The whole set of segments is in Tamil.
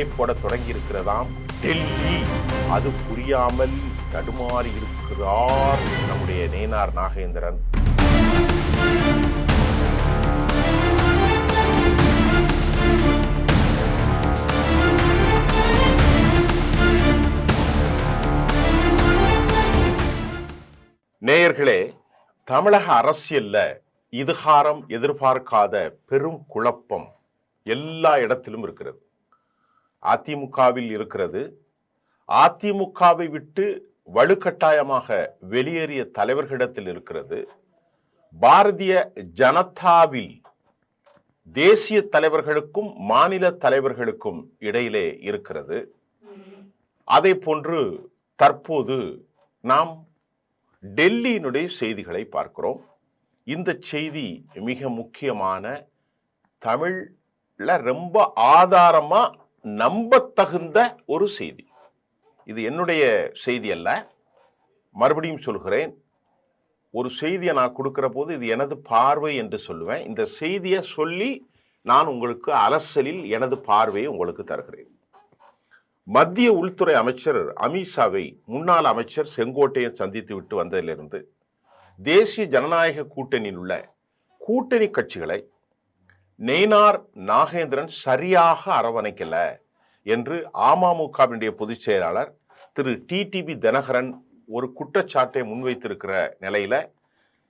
திட்டங்களை போட தொடங்கி இருக்கிறதாம் டெல்லி. அது புரியாமல் தடுமாறி இருக்கிறார் நம்முடைய நயினார் நாகேந்திரன். நேயர்களே, தமிழக அரசியல்ல இதுகாரம் எதிர்பார்க்காத பெரும் குழப்பம் எல்லா இடத்திலும் இருக்கிறது. அதிமுகவில் இருக்கிறது. அதிமுகவை விட்டு வலுக்கட்டாயமாக வெளியேறிய தலைவர்களிடத்தில் இருக்கிறது. பாரதிய ஜனதாவில் தேசிய தலைவர்களுக்கும் மாநில தலைவர்களுக்கும் இடையிலே இருக்கிறது. அதே போன்று தற்போது நாம் டெல்லியினுடைய செய்திகளை பார்க்கிறோம். இந்த செய்தி மிக முக்கியமான, தமிழ்ல ரொம்ப ஆதாரமா நம்பத்தகுந்த ஒரு செய்தி. இது என்னுடைய செய்தி அல்ல, மறுபடியும் சொல்கிறேன். ஒரு செய்தியை நான் கொடுக்கிற போது இது எனது பார்வை என்று சொல்லுவேன். இந்த செய்தியை சொல்லி நான் உங்களுக்கு அலசலில் எனது பார்வையை உங்களுக்கு தருகிறேன். மத்திய உள்துறை அமைச்சர் அமித்ஷாவை முன்னாள் அமைச்சர் செங்கோட்டையன் சந்தித்து விட்டு வந்ததிலிருந்து தேசிய ஜனநாயக கூட்டணியில் உள்ள கூட்டணி கட்சிகளை நயினார் நாகேந்திரன் சரியாக அரவணைக்கல என்று அமமுகவினுடைய பொதுச் செயலாளர் திரு டிடிவி தினகரன் ஒரு குற்றச்சாட்டை முன்வைத்திருக்கிற நிலையில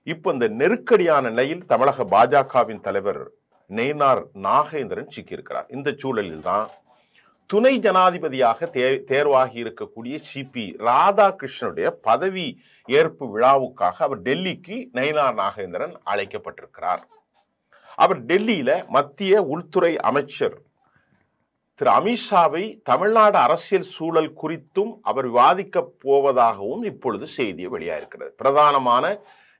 இப்ப இந்த நெருக்கடியான நிலையில் தமிழக பாஜகவின் தலைவர் நயினார் நாகேந்திரன் சிக்கியிருக்கிறார். இந்த சூழலில் தான் துணை ஜனாதிபதியாக தேர்வாகி இருக்கக்கூடிய சிபி ராதாகிருஷ்ணனுடைய பதவி ஏற்பு விழாவுக்காக அவர் டெல்லிக்கு நயினார் நாகேந்திரன் அழைக்கப்பட்டிருக்கிறார். அவர் டெல்லியில மத்திய உள்துறை அமைச்சர் திரு அமித்ஷாவை தமிழ்நாடு அரசியல் சூழல் குறித்தும் அவர் விவாதிக்க போவதாகவும் இப்பொழுது செய்தி வெளியாயிருக்கிறது. பிரதானமான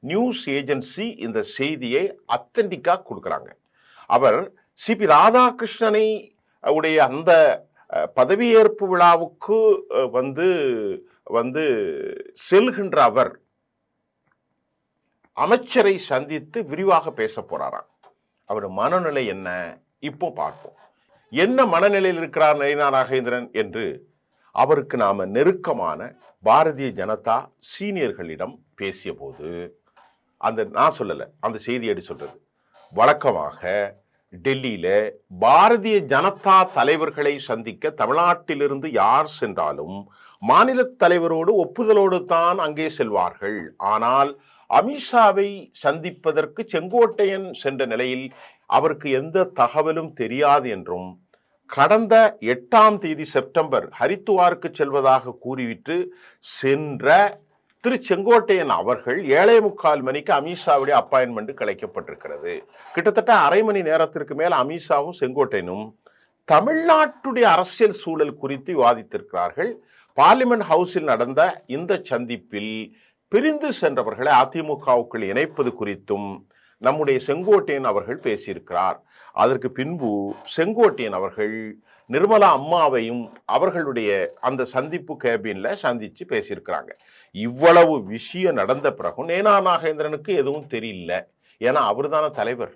நியூஸ் ஏஜென்சி இந்த செய்தியை அத்தன்டிக்கா கொடுக்கிறாங்க. அவர் சிபி ராதாகிருஷ்ணனை உடைய அந்த பதவியேற்பு விழாவுக்கு வந்து செல்கின்ற அவர் அமைச்சரை சந்தித்து விரிவாக பேச போறாராம். அவர் மனநிலை என்ன இப்போ பார்ப்போம். என்ன மனநிலையில் இருக்கிறார் நயினார் நாகேந்திரன் என்று அவருக்கு நாம நெருக்கமான பாரதிய ஜனதா சீனியர்களிடம் பேசிய போது நான் சொல்லல, அந்த செய்தி எடுத்து சொல்றது, வழக்கமாக டெல்லியில பாரதிய ஜனதா தலைவர்களை சந்திக்க தமிழ்நாட்டிலிருந்து யார் சென்றாலும் மாநில தலைவரோடு ஒப்புதலோடு தான் அங்கே செல்வார்கள். ஆனால் அமித்ஷாவை சந்திப்பதற்கு செங்கோட்டையன் சென்ற நிலையில் அவருக்கு எந்த தகவலும் தெரியாது என்றும் கடந்த 8ஆம் தேதி செப்டம்பர் ஹரித்துவாருக்கு செல்வதாக கூறிவிட்டு சென்ற திரு செங்கோட்டையன் அவர்கள் 7:45 மணிக்கு அமித்ஷாவுடைய அப்பாயின்மெண்ட் கிடைக்கப்பட்டிருக்கிறது. கிட்டத்தட்ட அரை மணி நேரத்திற்கு மேல் அமித்ஷாவும் செங்கோட்டையனும் தமிழ்நாட்டுடைய அரசியல் சூழல் குறித்து விவாதித்திருக்கிறார்கள். பார்லிமெண்ட் ஹவுஸில் நடந்த இந்த சந்திப்பில் பிரிந்து சென்றவர்களை அதிமுகவுக்குள் இணைப்பது குறித்தும் நம்முடைய செங்கோட்டையன் அவர்கள் பேசியிருக்கிறார். அதற்கு பின்பு செங்கோட்டையன் அவர்கள் நிர்மலா அம்மாவையும் அவர்களுடைய அந்த சந்திப்பு கேபின்ல சந்திச்சு பேசியிருக்கிறாங்க. இவ்வளவு விஷயம் நடந்த பிறகும் நயினார் நாகேந்திரனுக்கு எதுவும் தெரியல. ஏன்னா அவர் தானே தலைவர்.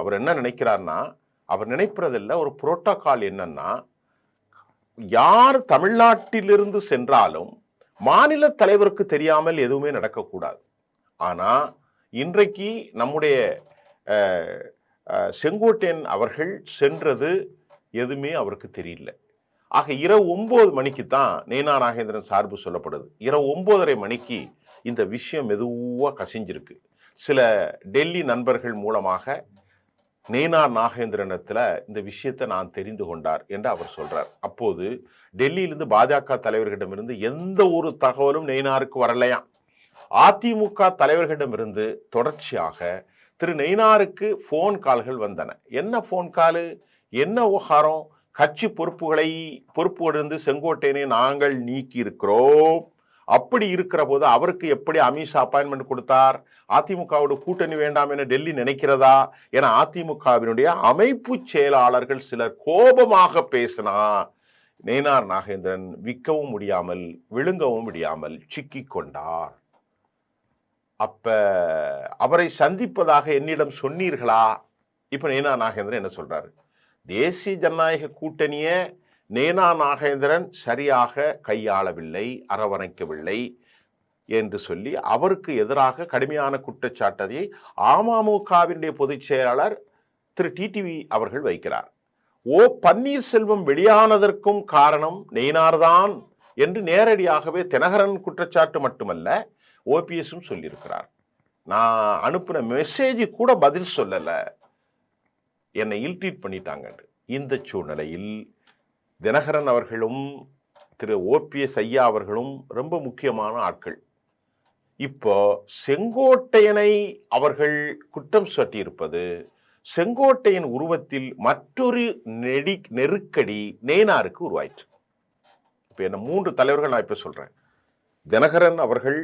அவர் என்ன நினைக்கிறார்னா, அவர் நினைப்பதில்ல, ஒரு புரோட்டோகால் என்னன்னா, யார் தமிழ்நாட்டிலிருந்து சென்றாலும் மாநில தலைவருக்கு தெரியாமல் எதுவுமே நடக்கக்கூடாது. ஆனா இன்றைக்கு நம்முடைய செங்கோட்டையன் அவர்கள் சென்றது எதுவுமே அவருக்கு தெரியல. ஆக இரவு 9 மணிக்கு தான் நயினார் நாகேந்திரன் சார்பு சொல்லப்படுது. இரவு 9:30 மணிக்கு இந்த விஷயம் மெதுவா கசிஞ்சிருக்கு. சில டெல்லி நண்பர்கள் மூலமாக நயினார் நாகேந்திரனத்துல இந்த விஷயத்தை நான் தெரிந்து கொண்டார் என்று அவர் சொல்றார். அப்போது டெல்லியிலிருந்து பாஜக தலைவர்களிடமிருந்து எந்த ஒரு தகவலும் நயினாருக்கு வரலையாம். அதிமுக தலைவர்களிடமிருந்து தொடர்ச்சியாக திரு நயினாருக்கு போன் கால்கள் வந்தன. என்ன போன் காலு, என்ன விவகாரம், கட்சி பொறுப்புகளிலிருந்து செங்கோட்டையனை நாங்கள் நீக்கி இருக்கிறோம், அப்படி இருக்கிற போது அவருக்கு எப்படி அமித்ஷா அப்பாயின்மெண்ட் கொடுத்தார், அதிமுகவோட கூட்டணி வேண்டாம் என டெல்லி நினைக்கிறதா என அதிமுகவினுடைய அமைப்பு செயலாளர்கள் சிலர் கோபமாக பேசினா நயினார் நாகேந்திரன் விற்கவும் முடியாமல் விழுங்கவும் முடியாமல் சிக்கிக் கொண்டார். அப்ப அவரை சந்திப்பதாக என்னிடம் சொன்னீர்களா? இப்ப நயினார் நாகேந்திரன் என்ன சொல்றாரு, தேசிய ஜனநாயக கூட்டணியை நேனா நாகேந்திரன் சரியாக கையாளவில்லை, அரவணைக்கவில்லை என்று சொல்லி அவருக்கு எதிராக கடுமையான குற்றச்சாட்டை அமமுகவினுடைய பொதுச் செயலாளர் திரு டிடிவி அவர்கள் வைக்கிறார். பன்னீர்செல்வம் வெளியானதற்கும் காரணம் நெய்னார்தான் என்று நேரடியாகவே தினகரன் குற்றச்சாட்டு மட்டுமல்ல, ஓபிஎஸும் சொல்லியிருக்கிறார். நான் அனுப்பின மெசேஜ் கூட பதில் சொல்லல, என்னை இல்ட்ரீட் பண்ணிட்டாங்க. இந்த சூழ்நிலையில் தினகரன் அவர்களும் திரு ஓபிஎஸ் ஐயா அவர்களும் ரொம்ப முக்கியமான ஆட்கள். இப்போ செங்கோட்டையனை அவர்கள் குற்றம் சாட்டியிருப்பது செங்கோட்டையன் உருவத்தில் மற்றொரு நெருக்கடி நெய்னாருக்கு உருவாயிற்று. இப்ப என்ன 3 தலைவர்கள் நான் இப்ப சொல்றேன். தினகரன் அவர்கள்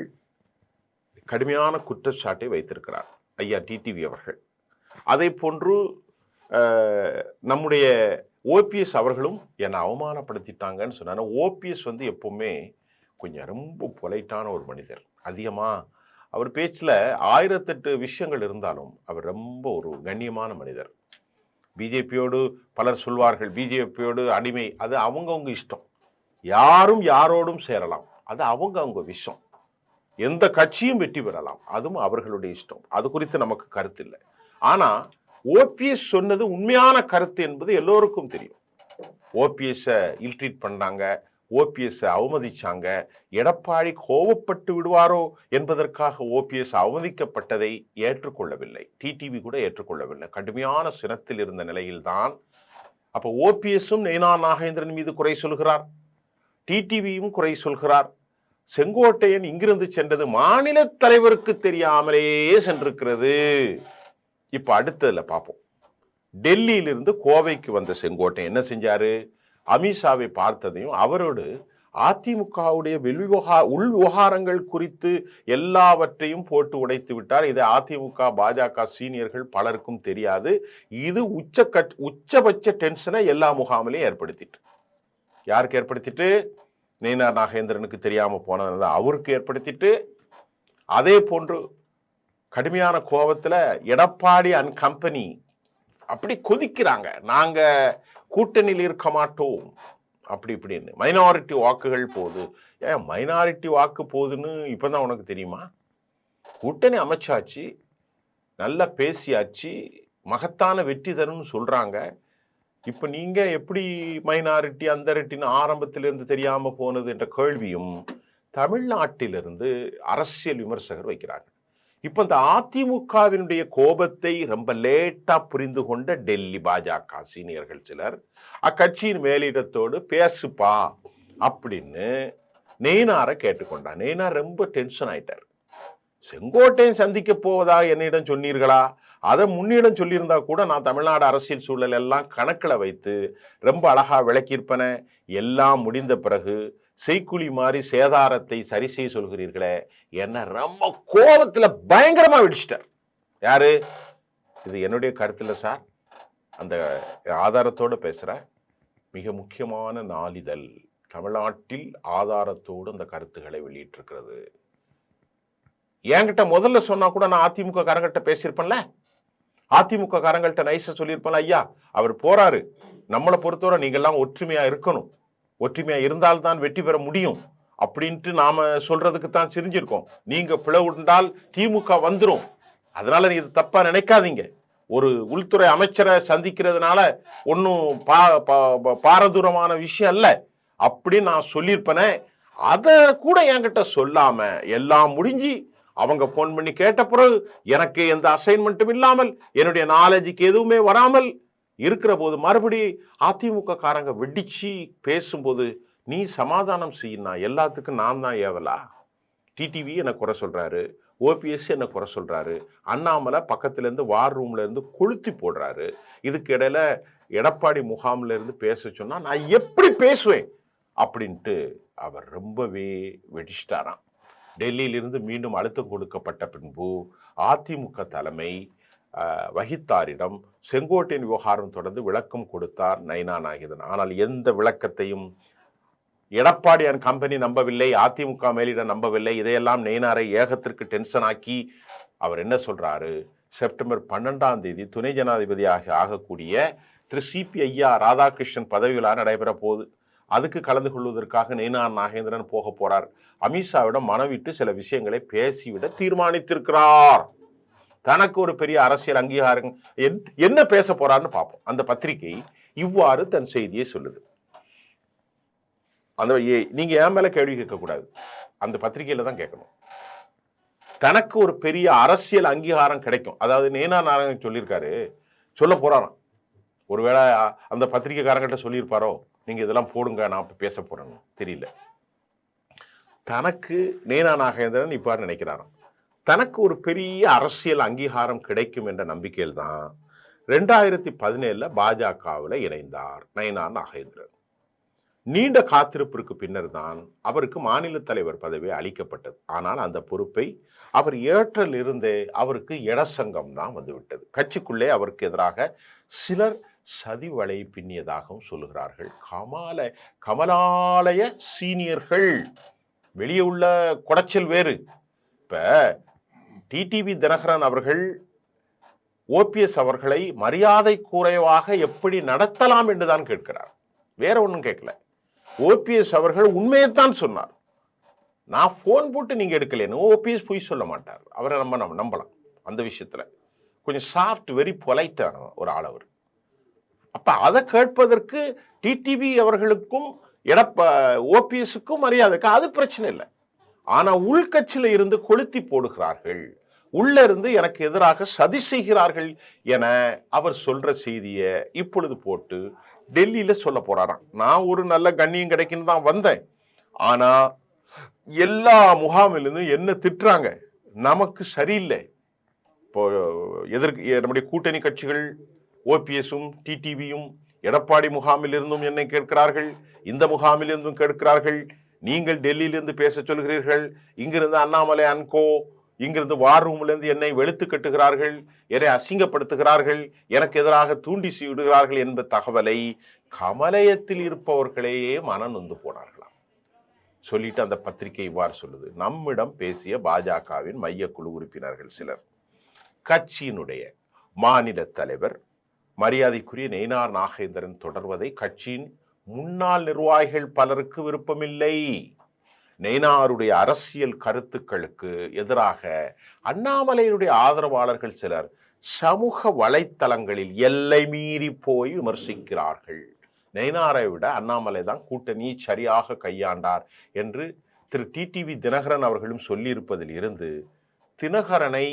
கடுமையான குற்றச்சாட்டை வைத்திருக்கிறார், ஐயா டிடிவி அவர்கள். அதை போன்று நம்முடைய ஓபிஎஸ் அவர்களும் என்னை அவமானப்படுத்திட்டாங்கன்னு சொன்னாங்க. ஓபிஎஸ் எப்பவுமே கொஞ்சம் ரொம்ப பொலைட்டான ஒரு மனிதர். அதிகமா அவர் பேச்சில் 1008 விஷயங்கள் இருந்தாலும் அவர் ரொம்ப ஒரு கண்ணியமான மனிதர். பிஜேபியோடு பலர் சொல்வார்கள் பிஜேபியோடு அடிமை, அது அவங்கவுங்க இஷ்டம். யாரும் யாரோடும் சேரலாம், அது அவங்க விஷயம். எந்த கட்சியும் வெற்றி பெறலாம், அதுவும் அவர்களுடைய இஷ்டம். அது குறித்து நமக்கு கருத்து இல்லை. ஆனா ஓபிஎஸ் சொன்னது உண்மையான கருத்து என்பது எல்லோருக்கும் தெரியும். ஓபிஎஸ் இல்ட்ரீட் பண்ணாங்க, ஓபிஎஸ் அவமதிச்சாங்க. எடப்பாடி கோவப்பட்டு விடுவாரோ என்பதற்காக ஓபிஎஸ் அவமதிக்கப்பட்டதை ஏற்றுக்கொள்ளவில்லை, டிடிவி கூட ஏற்றுக்கொள்ளவில்லை. கடுமையான சினத்தில் இருந்த நிலையில்தான் அப்ப ஓபிஎஸும் நெய்னா நாகேந்திரன் மீது குறை சொல்கிறார், டிடிவியும் குறை சொல்கிறார். செங்கோட்டையன் இங்கிருந்து சென்றது மாநில தலைவருக்கு தெரியாமலேயே சென்றிருக்கிறது. இப்ப அடுத்ததுல பார்ப்போம். டெல்லியிலிருந்து கோவைக்கு வந்த செங்கோட்டையன் என்ன செஞ்சாரு? அமித்ஷாவை பார்த்ததையும் அவரோடு அதிமுகவுடைய உள் விவகாரங்கள் குறித்து எல்லாவற்றையும் போட்டு உடைத்து விட்டார். இதை அதிமுக பாஜக சீனியர்கள் பலருக்கும் தெரியாது. இது உச்சபட்ச டென்ஷனை எல்லா முகாமிலையும் ஏற்படுத்திட்டு, யாருக்கு ஏற்படுத்திட்டு? நெய்னா நாகேந்திரனுக்கு தெரியாம போனதுனால அவருக்கு ஏற்படுத்திட்டு, அதே போன்று கடுமையான கோபத்துல எடப்பாடி அண்ட் கம்பெனி அப்படி கொதிக்கிறாங்க, நாங்க கூட்டணியில் இருக்க மாட்டோம் அப்படி இப்படின்னு. மைனாரிட்டி வாக்குகள் போகுது. ஏன் மைனாரிட்டி வாக்கு போகுதுன்னு இப்பதான் உனக்கு தெரியுமா? கூட்டணி அமைச்சாச்சு, நல்லா பேசியாச்சு, மகத்தான வெற்றி தரும்னு சொல்றாங்க. இப்ப நீங்க எப்படி மைனாரிட்டி அந்த ரெட்டின்னு ஆரம்பத்திலிருந்து தெரியாம போனது என்ற கேள்வியும் தமிழ்நாட்டிலிருந்து அரசியல் விமர்சகர் வைக்கிறாங்க. இப்ப இந்த அதிமுகவினுடைய கோபத்தை ரொம்ப லேட்டா புரிந்து கொண்ட டெல்லி பாஜக சீனியர்கள் சிலர் அக்கட்சியின் மேலிடத்தோடு பேசுப்பா அப்படின்னு நெய்னாரை கேட்டுக்கொண்டார். நெய்னார் ரொம்ப டென்ஷன் ஆயிட்டார். செங்கோட்டையன் சந்திக்க போவதா என்னிடம் சொன்னீர்களா? அதை முன்னிடம் சொல்லியிருந்தா கூட நான் தமிழ்நாடு அரசியல் சூழல் எல்லாம் கணக்கில் வைத்து ரொம்ப அழகா விளக்கியிருப்பன. எல்லாம் முடிந்த பிறகு செய்குழி மாதிரி சேதாரத்தை சரி செய்ய சொல்கிறீர்களே, என்ன ரொம்ப கோபத்துல பயங்கரமா வெடிச்சிட்டார். யாரு? இது என்னுடைய கருத்து இல்லை சார், அந்த ஆதாரத்தோடு பேசுற மிக முக்கியமான நாளிதழ் தமிழ்நாட்டில் ஆதாரத்தோடு அந்த கருத்துக்களை வெளியிட்டிருக்கிறது. என்கிட்ட முதல்ல சொன்னா கூட நான் அதிமுக காரங்கள்ட்ட பேசியிருப்பேன்ல, அதிமுக காரங்கள்ட்ட நைஸா சொல்லியிருப்பேன்ல, ஐயா அவர் போறாரு, நம்மளை பொறுத்தவரை நீங்கெல்லாம் ஒற்றுமையா இருக்கணும், ஒற்றுமையா இருந்தால்தான் வெற்றி பெற முடியும் அப்படின்ட்டு நாம சொல்றதுக்கு தான் தெரிஞ்சிருக்கோம். நீங்க பிளவுண்டால் திமுக வந்துடும், அதனால நீ இது தப்பா நினைக்காதீங்க. ஒரு உள்துறை அமைச்சரை சந்திக்கிறதுனால ஒன்னும் பாரதூரமான விஷயம் அல்ல அப்படின்னு நான் சொல்லியிருப்பேனே. அதை கூட என்கிட்ட சொல்லாம எல்லாம் முடிஞ்சு அவங்க போன் பண்ணி கேட்ட பிறகு எனக்கு எந்த அசைன்மெண்ட்டும் இல்லாமல் என்னுடைய நாலேஜுக்கு எதுவுமே வராமல் இருக்கிற போது மறுபடி அதிமுக காரங்க வெடிச்சு பேசும்போது நீ சமாதானம் செய்யினா, எல்லாத்துக்கும் நான் தான் ஏவலா? டிடிவி என்ன குறை சொல்றாரு, ஓபிஎஸ் என்ன குறை சொல்றாரு, அண்ணாமலை பக்கத்துல இருந்து வார் ரூம்ல இருந்து கொளுத்தி போடுறாரு. இதுக்கு இடையில எடப்பாடி முகாம்ல இருந்து பேச சொன்னா நான் எப்படி பேசுவேன் அப்படின்ட்டு அவர் ரொம்பவே வெடிச்சிட்டாராம். டெல்லியிலிருந்து மீண்டும் அழுத்தம் கொடுக்கப்பட்ட பின்பு அதிமுக தலைமை வகித்தாரிடம் செங்கோட்டையன் விவகாரம் தொடர்ந்து விளக்கம் கொடுத்தார் நைனா நாகேந்திரன். ஆனால் எந்த விளக்கத்தையும் எடப்பாடி அண்ட் கம்பெனி நம்பவில்லை, அதிமுக மேலிடம் நம்பவில்லை. இதையெல்லாம் நெய்னாரை ஏகத்திற்கு டென்ஷன் ஆக்கி அவர் என்ன சொல்றாரு, செப்டம்பர் 12ஆம் தேதி துணை ஜனாதிபதியாக ஆகக்கூடிய திரு சிபி ஐயா ராதாகிருஷ்ணன் பதவி விழா நடைபெற போகுது. அதுக்கு கலந்து கொள்வதற்காக நயினார் நாகேந்திரன் போக போறார். அமித்ஷாவிடம் மனவிட்டு சில விஷயங்களை பேசிவிட தீர்மானித்திருக்கிறார். தனக்கு ஒரு பெரிய அரசியல் அங்கீகாரம் என்ன பேச போறாருன்னு பார்ப்போம். அந்த பத்திரிகை இவ்வாறு தன் செய்தியை சொல்லுது. அந்த நீங்க என் மேல கேள்வி கேட்கக்கூடாது, அந்த பத்திரிகையில தான் கேட்கணும். தனக்கு ஒரு பெரிய அரசியல் அங்கீகாரம் கிடைக்கும். அதாவது நயினார் நாகேந்திரன் சொல்லியிருக்காரு, சொல்ல போறாராம். ஒருவேளை அந்த பத்திரிகைக்காரங்கிட்ட சொல்லியிருப்பாரோ, நீங்க இதெல்லாம் போடுங்க, நான் பேச போறேன்னு தெரியல. தனக்கு நயினார் நாகேந்திரன் இவ்வாறு நினைக்கிறாராம். தனக்கு ஒரு பெரிய அரசியல் அங்கீகாரம் கிடைக்கும் என்ற நம்பிக்கையில் தான் 2017 பாஜகவில் இணைந்தார் நயினார் நாகேந்திரன். நீண்ட காத்திருப்பிற்கு பின்னர் தான் அவருக்கு மாநில தலைவர் பதவி அளிக்கப்பட்டது. ஆனால் அந்த பொறுப்பை அவர் ஏற்றலிருந்தே அவருக்கு இடசங்கம் தான் வந்துவிட்டது. கட்சிக்குள்ளே அவருக்கு எதிராக சிலர் சதி வலை பின்னியதாகவும் சொல்லுகிறார்கள். கமலாலய சீனியர்கள், வெளியே உள்ள குடைச்சல் வேறு. இப்ப டிடிவி தினகரன் அவர்கள் ஓபிஎஸ் அவர்களை மரியாதை குறைவாக எப்படி நடத்தலாம் என்றுதான் கேட்கிறார், வேற ஒன்றும் கேட்கல. ஓபிஎஸ் அவர்கள் உண்மையைத்தான் சொன்னார். நான் போன் போட்டு நீங்க எடுக்கலன்னு ஓபிஎஸ் பொய் சொல்ல மாட்டார். அவரை நம்ம நம்பலாம். அந்த விஷயத்துல கொஞ்சம் சாஃப்ட், வெரி பொலைட்டான ஒரு ஆள் அவர். அப்ப அதை கேட்பதற்கு டிடிவி அவர்களுக்கும் ஓபிஎஸ்க்கும் மரியாதைக்கு அது பிரச்சனை இல்லை. ஆனா உள்கட்சியில இருந்து கொளுத்தி போடுகிறார்கள், உள்ள இருந்து எனக்கு எதிராக சதி செய்கிறார்கள் என அவர் சொல்ற செய்தியை இப்பொழுது போட்டு டெல்லியில சொல்ல போறாராம். நான் ஒரு நல்ல கண்ணியம் கிடைக்குன்னு தான் வந்தேன், ஆனா எல்லா முகாமிலிருந்தும் என்ன திட்டுறாங்க, நமக்கு சரியில்லை. இப்போ நம்முடைய கூட்டணி கட்சிகள் ஓபிஎஸும் டிடிவியும் எடப்பாடி முகாமில் இருந்தும் என்னை கேட்கிறார்கள், இந்த முகாமில் இருந்தும் கேட்கிறார்கள். நீங்கள் டெல்லியிலிருந்து பேச சொல்கிறீர்கள், இங்கிருந்து அண்ணாமலை அன்கோ, இங்கிருந்து வார் ரூம்ல இருந்து என்னை வெளுத்து கட்டுகிறார்கள், என்னை அசிங்கப்படுத்துகிறார்கள், எனக்கு எதிராக தூண்டி விடுகிறார்கள் என்ப தகவலை கமலயத்தில் இருப்பவர்களையே மனம் நொந்து போனார்களாம். சொல்லிட்டு அந்த பத்திரிகை இவ்வாறு சொல்லுது. நம்மிடம் பேசிய பாஜகவின் மையக்குழு உறுப்பினர்கள் சிலர், கட்சியினுடைய மாநில தலைவர் மரியாதைக்குரிய நயினார் நாகேந்திரன் தொடர்வதை கட்சியின் முன்னாள் நிர்வாகிகள் பலருக்கு விருப்பமில்லை. நயினாருடைய அரசியல் கருத்துக்களுக்கு எதிராக அண்ணாமலையினுடைய ஆதரவாளர்கள் சிலர் சமூக வலைத்தளங்களில் எல்லை மீறி போய் விமர்சிக்கிறார்கள். நயினாரை விட அண்ணாமலை தான் கூட்டணி சரியாக கையாண்டார் என்று திரு டிடிவி தினகரன் அவர்களும் சொல்லியிருப்பதில் இருந்து தினகரனை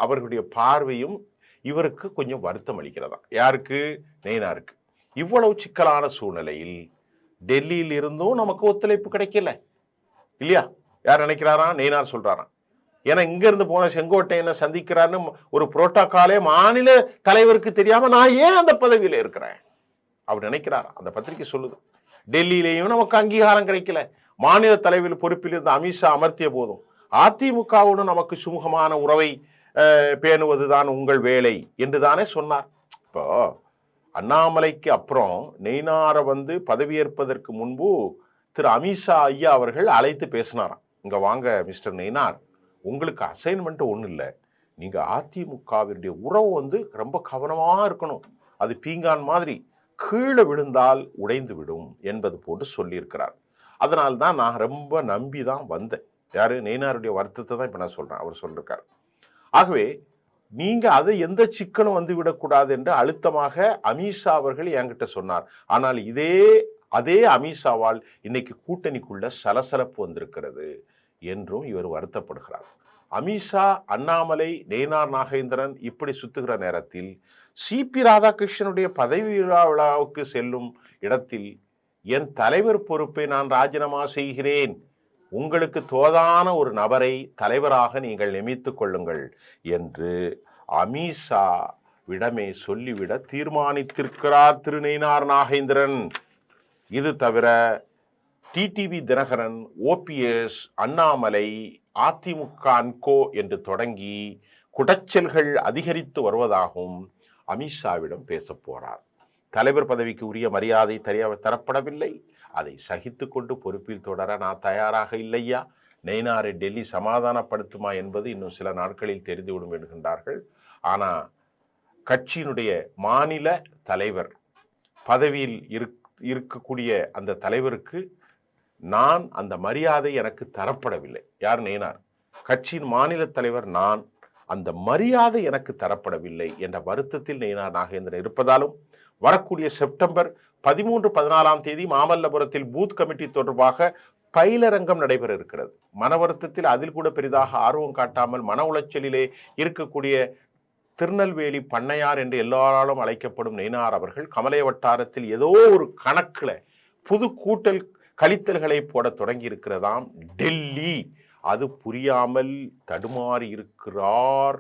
அவர்களுடைய பார்வையும் இவருக்கு கொஞ்சம் வருத்தம் அளிக்கிறதா. யாருக்கு? நயினாருக்கு. இவ்வளவு சிக்கலான சூழ்நிலையில் டெல்லியில் இருந்தும் நமக்கு ஒத்துழைப்பு கிடைக்கல இல்லையா? யார் நினைக்கிறாரா? நயினார் சொல்றாராம். ஏன்னா இங்க இருந்து போன செங்கோட்டையனை சந்திக்கிறான்னு ஒரு புரோட்டோகாலே மாநில தலைவருக்கு தெரியாம நான் ஏன் அந்த பதவியில இருக்கிறேன் அவர் நினைக்கிறாரா. அந்த பத்திரிகை சொல்லுது. டெல்லியிலேயும் நமக்கு அங்கீகாரம் கிடைக்கல, மாநில தலைவர் பொறுப்பில் இருந்த அமித்ஷா அமர்த்திய போதும் அதிமுகவுடன் நமக்கு சுமூகமான உறவை பேணுவதுதான் உங்கள் வேலை என்றுதானே சொன்னார். இப்போ அண்ணாமலைக்கு அப்புறம் நயினாரை பதவியேற்பதற்கு முன்பு திரு அமித்ஷா ஐயா அவர்கள் அழைத்து பேசினாராம். இங்க வாங்க மிஸ்டர் நயினார், உங்களுக்கு அசைன்மெண்ட் ஒன்றும் இல்லை, நீங்க அதிமுகவினுடைய உறவு ரொம்ப கவனமா இருக்கணும், அது பீங்கான் மாதிரி கீழே விழுந்தால் உடைந்து விடும் என்பது போன்று சொல்லியிருக்கிறார். அதனால்தான் நான் ரொம்ப நம்பி தான் வந்தேன். யாரு? நயினாருடைய வருத்தத்தை தான் இப்ப நான் சொல்றேன். அவர் சொல்லிருக்காரு. ஆகவே நீங்க அதை எந்த சிக்கலும் விடக்கூடாது என்று அழுத்தமாக அமித்ஷா அவர்கள் என்கிட்ட சொன்னார். ஆனால் அதே அமித்ஷாவால் இன்னைக்கு கூட்டணிக்குள்ள சலசலப்பு வந்திருக்கிறது என்றும் இவர் வருத்தப்படுகிறார். அமித்ஷா, அண்ணாமலை, நயினார் நாகேந்திரன் இப்படி சுத்துகிற நேரத்தில் சிபி ராதாகிருஷ்ணனுடைய பதவி விழாவுக்கு செல்லும் இடத்தில் என் தலைவர் பொறுப்பை நான் ராஜினாமா செய்கிறேன், உங்களுக்கு தோதான ஒரு நபரை தலைவராக நீங்கள் நியமித்துக் கொள்ளுங்கள் என்று அமித்ஷா விடமே சொல்லிவிட தீர்மானித்திருக்கிறார் திரு நயினார் நாகேந்திரன். இது தவிர TTV Dhinakaran, OPS, Annamalai, AIADMK and co என்று தொடங்கி குடைச்சல்கள் அதிகரித்து வருவதாகவும் அமித்ஷாவிடம் பேச போறார். தலைவர் பதவிக்கு உரிய மரியாதை தரப்படவில்லை, அதை சகித்து கொண்டு பொறுப்பில் தொடர நான் தயாராக இல்லையா, நயினாரை டெல்லி சமாதானப்படுத்துமா என்பது இன்னும் சில நாட்களில் தெரிந்துவிடும் என்கின்றார்கள். ஆனா கட்சியினுடைய மாநில தலைவர் பதவியில் இருக்கக்கூடிய அந்த தலைவருக்கு நான் அந்த மரியாதை எனக்கு தரப்படவில்லை. யார்? நயினார். கட்சியின் மாநில தலைவர் நான், அந்த மரியாதை எனக்கு தரப்படவில்லை என்ற வருத்தத்தில் நயினார் நாகேந்திரன் இருப்பதாலும் வரக்கூடிய செப்டம்பர் 13, 14 மாமல்லபுரத்தில் பூத் கமிட்டி தொடர்பாக பயிலரங்கம் நடைபெற இருக்கிறது. மன வருத்தத்தில் அதில் கூட பெரிதாக ஆர்வம் காட்டாமல் மன உளைச்சலிலே இருக்கக்கூடிய திருநெல்வேலி பண்ணையார் என்று எல்லாராலும் அழைக்கப்படும் நயினார் அவர்கள் கமலைய வட்டாரத்தில் ஏதோ ஒரு கணக்குல புது கூட்டல் கழித்தல்களை போட தொடங்கி இருக்கிறதாம். டெல்லி அது புரியாமல் தடுமாறி இருக்கிறார்.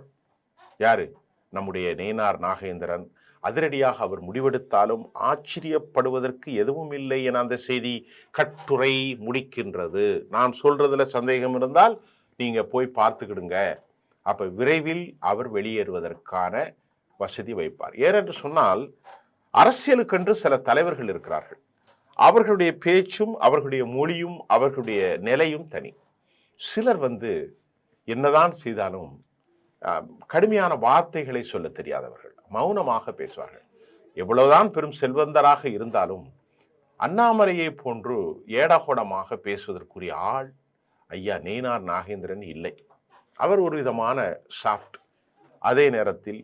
யாரு? நம்முடைய நயினார் நாகேந்திரன். அதிரடியாக அவர் முடிவெடுத்தாலும் ஆச்சரியப்படுவதற்கு எதுவும் இல்லை என அந்த செய்தி கட்டுரை முடிக்கின்றது. நான் சொல்றதுல சந்தேகம் இருந்தால் நீங்க போய் பார்த்துக்கிடுங்க. அப்ப விரைவில் அவர் வெளியேறுவதற்கான வசதி வைப்பார். ஏனென்று சொன்னால் அரசியலுக்கென்று சில தலைவர்கள் இருக்கிறார்கள். அவர்களுடைய பேச்சும் அவர்களுடைய மொழியும் அவர்களுடைய நிலையும் தனி. சிலர் என்னதான் செய்தாலும் கடுமையான வார்த்தைகளை சொல்ல தெரியாதவர்கள், மௌனமாக பேசுவார்கள். எவ்வளவுதான் பெரும் செல்வந்தராக இருந்தாலும் அண்ணாமலையை போன்று ஏடாகோடமாக பேசுவதற்குரிய ஆள் ஐயா நயினார் நாகேந்திரன் இல்லை. அவர் ஒரு விதமான சாஃப்ட். அதே நேரத்தில்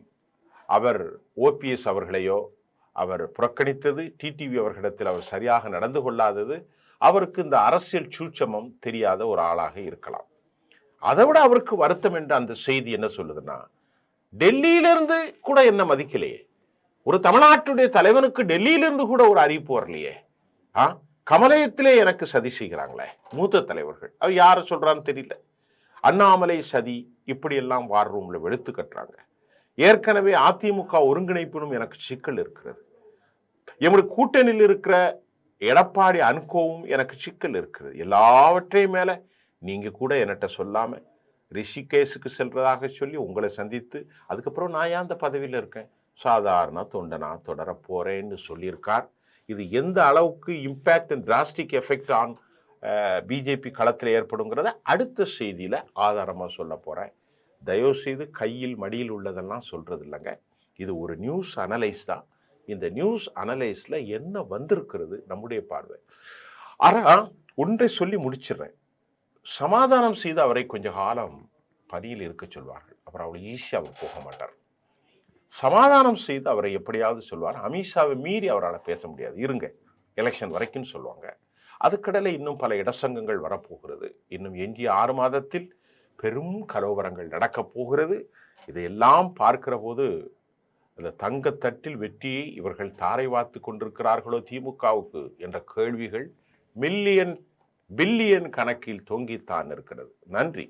அவர் ஓபிஎஸ் அவர்களையோ அவர் புறக்கணித்தது, டிடிவி அவர்களிடத்தில் அவர் சரியாக நடந்து கொள்ளாதது, அவருக்கு இந்த அரசியல் சூட்சமம் தெரியாத ஒரு ஆளாக இருக்கலாம். அதை விட அவருக்கு வருத்தம் என்ற அந்த செய்தி என்ன சொல்லுதுன்னா, டெல்லியிலிருந்து கூட என்ன மதிக்கலையே, ஒரு தமிழ்நாட்டுடைய தலைவனுக்கு டெல்லியிலிருந்து கூட ஒரு அறிவிப்பு வரலையே. கமலயத்திலே எனக்கு சதி செய்கிறாங்களே மூத்த தலைவர்கள். அவர் யாரை சொல்றான்னு தெரியல. அண்ணாமலை சதி இப்படியெல்லாம் வார் ரூம்ல வெளுத்து கட்டுறாங்க. ஏற்கனவே அதிமுக ஒருங்கிணைப்பிலும் எனக்கு சிக்கல் இருக்கிறது. எமது கூட்டணியில் இருக்கிற எடப்பாடி அன்கோவும் எனக்கு சிக்கல் இருக்கிறது. எல்லாவற்றையும் மேல நீங்க கூட என்கிட்ட சொல்லாம ரிஷிகேஷுக்கு செல்றதாக சொல்லி உங்களை சந்தித்து அதுக்கப்புறம் நான் ஏன் அந்த பதவியில் இருக்கேன், சாதாரண தொண்டனா தொடர போறேன்னு சொல்லியிருக்கார். இது எந்த அளவுக்கு impact and drastic effect on BJP களத்தில் ஏற்படுங்கிறத அடுத்த செய்தியில ஆதாரமா சொல்ல போறேன். தயவு செய்து கையில் மடியில் உள்ளதெல்லாம் சொல்றது இல்லைங்க. இது ஒரு நியூஸ் அனலைஸ் தான். இந்த நியூஸ் அனலைஸ்ல என்ன வந்திருக்கிறது நம்முடைய பார்வை. ஆனா ஒன்றை சொல்லி முடிச்சிடுறேன். சமாதானம் செய்து அவரை கொஞ்ச காலம் பணியில் இருக்க சொல்வார்கள். அப்புறம் அவ்வளவு ஈஸியா அவர் போக மாட்டார். சமாதானம் செய்து அவரை எப்படியாவது சொல்வார். அமித்ஷாவை மீறி அவரால் பேச முடியாது, இருங்க எலெக்ஷன் வரைக்கும் சொல்லுவாங்க. அதுக்கிடையில இன்னும் பல இடசங்கங்கள் வரப்போகிறது. இன்னும் எஞ்சிய 6 மாதத்தில் பெரும் கலவரங்கள் நடக்கப் போகிறது. இதையெல்லாம் பார்க்கிற போது அந்த தங்கத்தட்டில் வெற்றியை இவர்கள் தாரை வார்த்து கொண்டிருக்கிறார்களோ திமுகவுக்கு என்ற கேள்விகள் மில்லியன் பில்லியன் கணக்கில் தொங்கித்தான் இருக்கிறது. நன்றி.